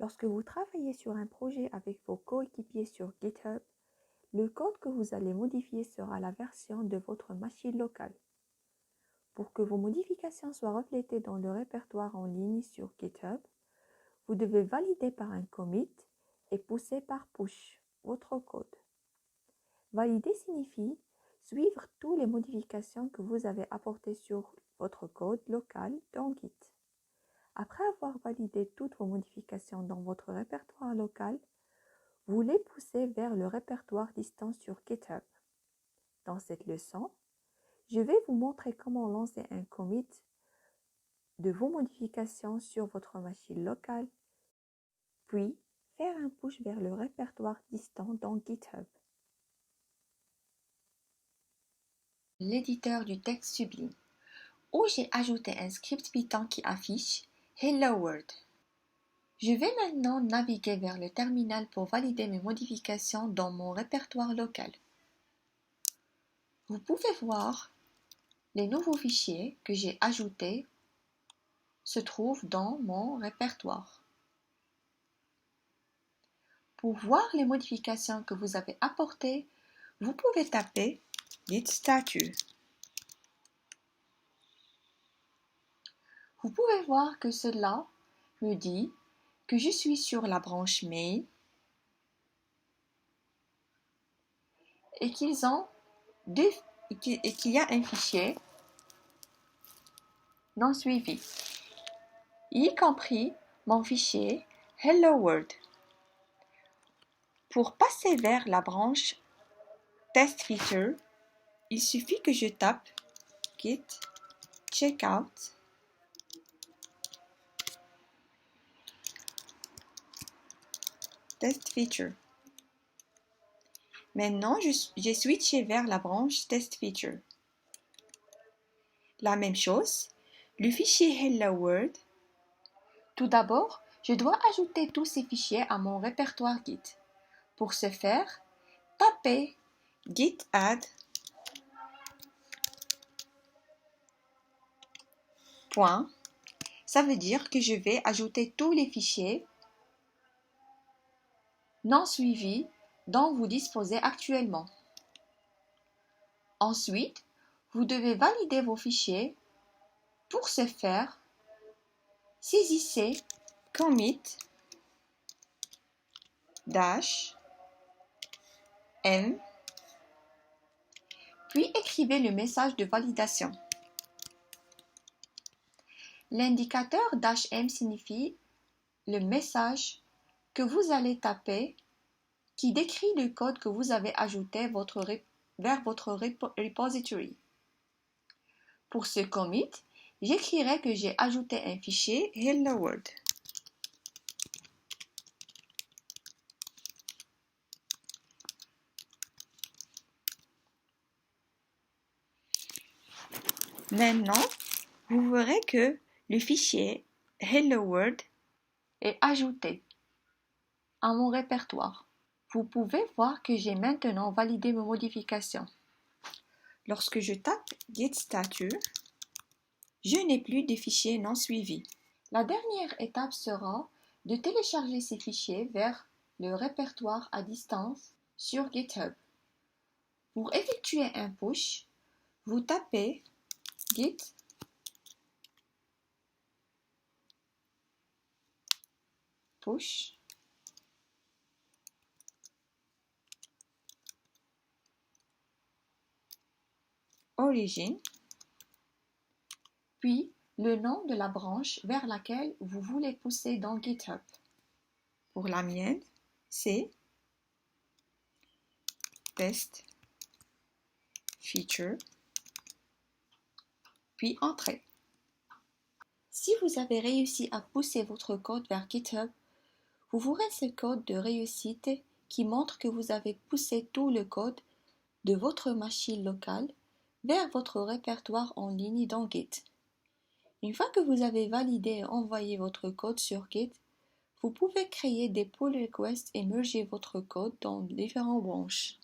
Lorsque vous travaillez sur un projet avec vos coéquipiers sur GitHub, le code que vous allez modifier sera la version de votre machine locale. Pour que vos modifications soient reflétées dans le répertoire en ligne sur GitHub, vous devez valider par un commit et pousser par push votre code. Valider signifie suivre toutes les modifications que vous avez apportées sur votre code local dans Git. Après avoir validé toutes vos modifications dans votre répertoire local, vous les poussez vers le répertoire distant sur GitHub. Dans cette leçon, je vais vous montrer comment lancer un commit de vos modifications sur votre machine locale, puis faire un push vers le répertoire distant dans GitHub. L'éditeur du texte Sublime, où j'ai ajouté un script Python qui affiche Hello World. Je vais maintenant naviguer vers le terminal pour valider mes modifications dans mon répertoire local. Vous pouvez voir les nouveaux fichiers que j'ai ajoutés se trouvent dans mon répertoire. Pour voir les modifications que vous avez apportées, vous pouvez taper Git Status. Vous pouvez voir que cela me dit que je suis sur la branche main et qu'il y a un fichier non suivi, y compris mon fichier Hello World. Pour passer vers la branche Test Feature, il suffit que je tape Git Checkout Test Feature. Maintenant, j'ai switché vers la branche Test Feature. La même chose, le fichier Hello World. Tout d'abord, je dois ajouter tous ces fichiers à mon répertoire Git. Pour ce faire, tapez Git add point. Ça veut dire que je vais ajouter tous les fichiers non suivis dont vous disposez actuellement. Ensuite, vous devez valider vos fichiers. Pour ce faire, saisissez commit -m, puis écrivez le message de validation. L'indicateur -m signifie le message que vous allez taper qui décrit le code que vous avez ajouté vers votre repository. Pour ce commit, j'écrirai que j'ai ajouté un fichier Hello World. Maintenant, vous verrez que le fichier Hello World est ajouté à mon répertoire. Vous pouvez voir que j'ai maintenant validé mes modifications. Lorsque je tape Git Status, je n'ai plus de fichiers non suivis. La dernière étape sera de télécharger ces fichiers vers le répertoire à distance sur GitHub. Pour effectuer un push, vous tapez Git push origin, puis le nom de la branche vers laquelle vous voulez pousser dans GitHub. Pour la mienne, c'est Test Feature, puis Entrée. Si vous avez réussi à pousser votre code vers GitHub, vous verrez ce code de réussite qui montre que vous avez poussé tout le code de votre machine locale vers votre répertoire en ligne dans Git. Une fois que vous avez validé et envoyé votre code sur Git, vous pouvez créer des pull requests et merger votre code dans différentes branches.